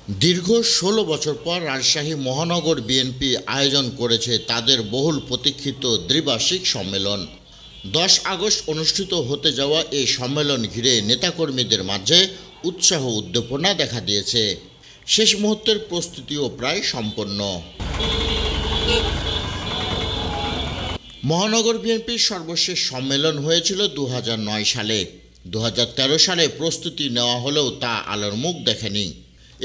দীর্ঘ ১৬ বছর পর রাজশাহী মহানগর বিএনপি আয়োজন করেছে তাদের বহুল প্রতীক্ষিত দ্বিবার্ষিক সম্মেলন। ১০ আগস্ট অনুষ্ঠিত হতে যাওয়া এই সম্মেলন ঘিরে নেতাকর্মীদের মাঝে উৎসাহ উদ্দীপনা দেখা দিয়েছে। শেষ মুহূর্তের প্রস্তুতিও প্রায় সম্পন্ন। মহানগর বিএনপির সর্বশেষ সম্মেলন হয়েছিল ২০০৯ সালে। ২০১৩ সালে প্রস্তুতি নেওয়া হলেও তা আলোর মুখ দেখেনি।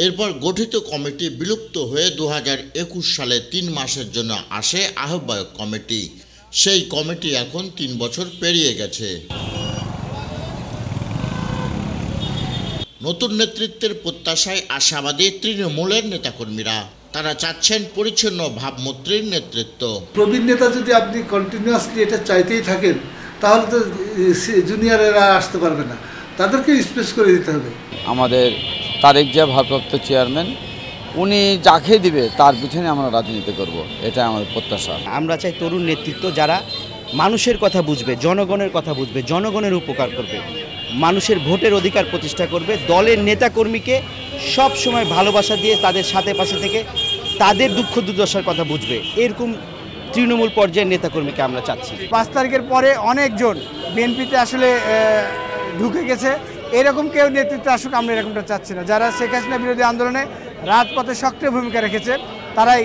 এরপর গঠিত কমিটি বিলুপ্ত হয়ে ২০২১ সালে ৩ মাসের জন্য আসে আহ্বায়ক কমিটি। সেই কমিটি এখন ৩ বছর পেরিয়ে গেছে। নতুন নেতৃত্বের প্রত্যাশায় আশাবাদী তৃণমূলের নেতাকর্মীরা। তারা চাচ্ছেন পরিচ্ছন্ন ভাবমূর্তির নেতৃত্ব। প্রবীণ নেতা যদি আপনি কন্টিনিউয়াসলি এটা চাইতেই থাকেন, তাহলে তো জুনিয়রেরা আসতে পারবে না, তাদেরকে স্পেস করে দিতে হবে। আমাদের তারেক জিয়া ভারপ্রাপ্ত চেয়ারম্যান, উনি যাকে দিবে তার পিছনে আমরা রাজনীতি করব, এটা আমাদের প্রত্যাশা। আমরা চাই তরুণ নেতৃত্ব যারা মানুষের কথা বুঝবে, জনগণের কথা বুঝবে, জনগণের উপকার করবে, মানুষের ভোটের অধিকার প্রতিষ্ঠা করবে, দলের নেতাকর্মীকে সব সময় ভালোবাসা দিয়ে তাদের সাথে পাশে থেকে তাদের দুঃখ দুর্দশার কথা বুঝবে, এরকম তৃণমূল পর্যায়ের নেতাকর্মীকে আমরা চাচ্ছি। ৫ তারিখের পরে অনেকজন বিএনপিতে আসলে ঢুকে গেছে, এরকম কেউ নেতৃত্বে আসুক আমরা এরকমটা চাচ্ছি না। যারা শেখ হাসিনা বিরোধী আন্দোলনে রাজপথে সক্রিয় ভূমিকা রেখেছে তারাই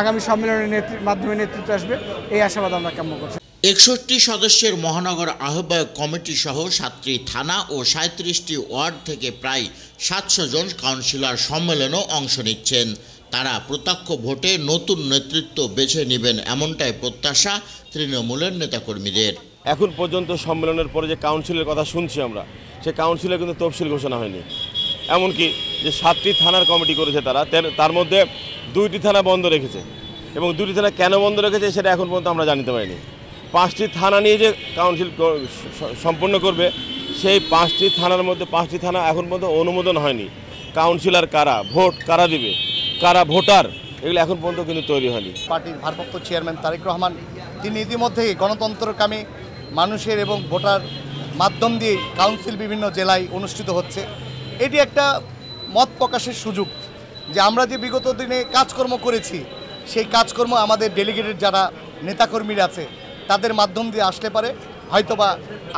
আগামী সম্মেলনের মাধ্যমে নেতৃত্ব আসবে, এই আশাবাদ আমরা কাম্য করছি। ৬১ সদস্যের মহানগর আহ্বায়ক কমিটি সহ ৭টি থানা ও ৩৭টি ওয়ার্ড থেকে প্রায় ৭০০ জন কাউন্সিলর সম্মেলনেও অংশ নিচ্ছেন। তারা প্রত্যক্ষ ভোটে নতুন নেতৃত্ব বেছে নেবেন, এমনটাই প্রত্যাশা তৃণমূলের নেতাকর্মীদের। এখন পর্যন্ত সম্মেলনের পরে যে কাউন্সিলের কথা শুনছি আমরা, সে কাউন্সিলে কিন্তু তফসিল ঘোষণা হয়নি। এমনকি যে 7টি থানার কমিটি করেছে তার মধ্যে 2টি থানা বন্ধ রেখেছে, এবং 2টি থানা কেন বন্ধ রেখেছে সেটা এখন পর্যন্ত আমরা জানতে পারিনি। 5টি থানা নিয়ে যে কাউন্সিল সম্পন্ন করবে, সেই 5টি থানার মধ্যে 5টি থানা এখন পর্যন্ত অনুমোদন হয়নি। কাউন্সিলর কারা, ভোট কারা দিবে, কারা ভোটার, এগুলো এখন পর্যন্ত কিন্তু তৈরি হয়নি। পার্টির ভারপ্রাপ্ত চেয়ারম্যান তারেক রহমান তিনি ইতিমধ্যেই গণতন্ত্রকামী মানুষের এবং ভোটার মাধ্যম দিয়ে কাউন্সিল বিভিন্ন জেলায় অনুষ্ঠিত হচ্ছে। এটি একটা মত প্রকাশের সুযোগ যে আমরা যে বিগত দিনে কাজকর্ম করেছি, সেই কাজকর্ম আমাদের ডেলিগেটেড যারা নেতাকর্মীরা আছে তাদের মাধ্যম দিয়ে আসতে পারে, হয়তোবা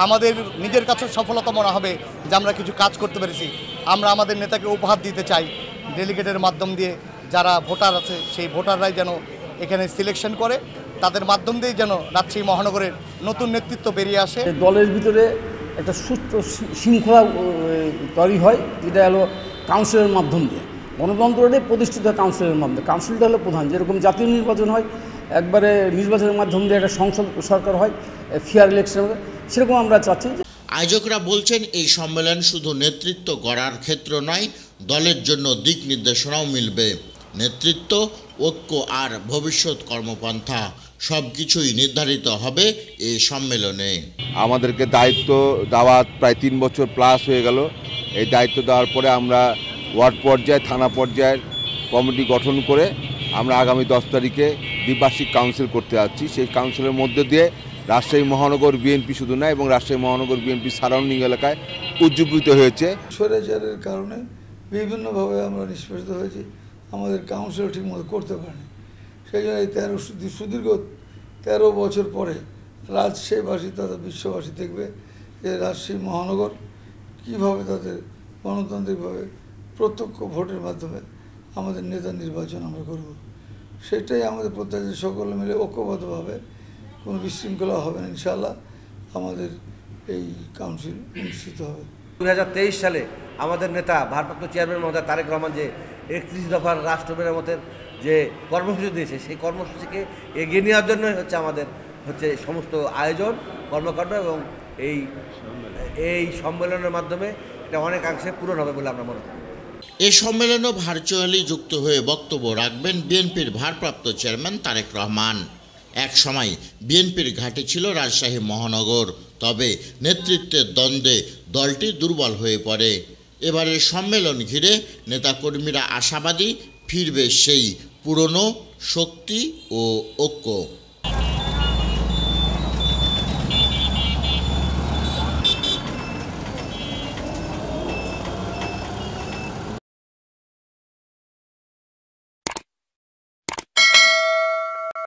আমাদের নিজের কাছে সফলতা মনে হবে যে আমরা কিছু কাজ করতে পেরেছি। আমরা আমাদের নেতাকে উপহার দিতে চাই, ডেলিগেটের মাধ্যম দিয়ে যারা ভোটার আছে সেই ভোটাররাই যেন এখানে সিলেকশন করে, তাদের মাধ্যম দিয়েই যেন রাজশাহী মহানগরের নতুন নেতৃত্ব বেরিয়ে আসে। দলের ভিতরে একটা সুস্থ শৃঙ্খলা তৈরি হয়, যেটা হলো কাউন্সিলের মাধ্যম দিয়ে। গণতন্ত্রটাই প্রতিষ্ঠিত হয় কাউন্সিলের মাধ্যমে। কাউন্সিলটা হলো প্রধান, যেরকম জাতীয় নির্বাচন হয় একবারে নির্বাচনের মাধ্যম দিয়ে একটা সংসদ সরকার হয়, ফেয়ার ইলেকশন, সেরকম আমরা চাচ্ছি। আয়োজকরা বলছেন এই সম্মেলন শুধু নেতৃত্ব গড়ার ক্ষেত্র নয়, দলের জন্য দিক নির্দেশনাও মিলবে। নেতৃত্ব, ঐক্য আর ভবিষ্যৎ কর্মপন্থা সব কিছুই নির্ধারিত হবে এই সম্মেলনে। আমাদেরকে দায়িত্ব দেওয়া প্রায় 3 বছর প্লাস হয়ে গেল। এই দায়িত্ব দেওয়ার পরে আমরা ওয়ার্ড পর্যায়ে, থানা পর্যায়ের কমিটি গঠন করে আমরা আগামী 10 তারিখে দ্বিবার্ষিক কাউন্সিল করতে যাচ্ছি। সেই কাউন্সিলের মধ্যে দিয়ে রাজশাহী মহানগর বিএনপি শুধু নয়, এবং রাজশাহী মহানগর বিএনপি সারাউন্ডিং এলাকায় উজ্জীবিত হয়েছে। স্বৈরাচারের কারণে বিভিন্নভাবে আমরা নিষ্পেষিত হয়েছি, আমাদের কাউন্সিল ঠিকমতো করতে পারিনি। সেই জন্য এই সুদীর্ঘ 13 বছর পরে রাজশাহীবাসী তথা বিশ্ববাসী দেখবে যে রাজশাহী মহানগর কীভাবে তাদের গণতান্ত্রিকভাবে প্রত্যক্ষ ভোটের মাধ্যমে আমাদের নেতা নির্বাচন আমরা করব। সেটাই আমাদের প্রত্যাশা, সকলে মিলে ঐক্যবদ্ধভাবে, কোনো বিশৃঙ্খলা হবে না ইনশাআল্লাহ, আমাদের এই কাউন্সিল অনুষ্ঠিত হবে। 2023 সালে আমাদের নেতা ভারপ্রাপ্ত চেয়ারম্যান মহোদয় তারেক রহমান যে 31 দফার রাষ্ট্র মেরামতের যে কর্মসূচি দিয়েছে, সেই কর্মসূচিকে এগিয়ে নেওয়ার জন্যই আমাদের সমস্ত আয়োজন, কর্মকাণ্ড, এবং এই সম্মেলনের মাধ্যমে এটা অনেকাংশে পূরণ হবে বলে আমরা মনে করি। এই সম্মেলনে ভার্চুয়ালি যুক্ত হয়ে বক্তব্য রাখবেন বিএনপির ভারপ্রাপ্ত চেয়ারম্যান তারেক রহমান। এক সময় বিএনপির ঘাঁটি ছিল রাজশাহী মহানগর, তবে নেতৃত্বের দ্বন্দ্বে দলটি দুর্বল হয়ে পড়ে। এবারের সম্মেলন ঘিরে নেতাকর্মীরা আশাবাদী ফিরবে সেই পুরনো শক্তি ও ঐক্য।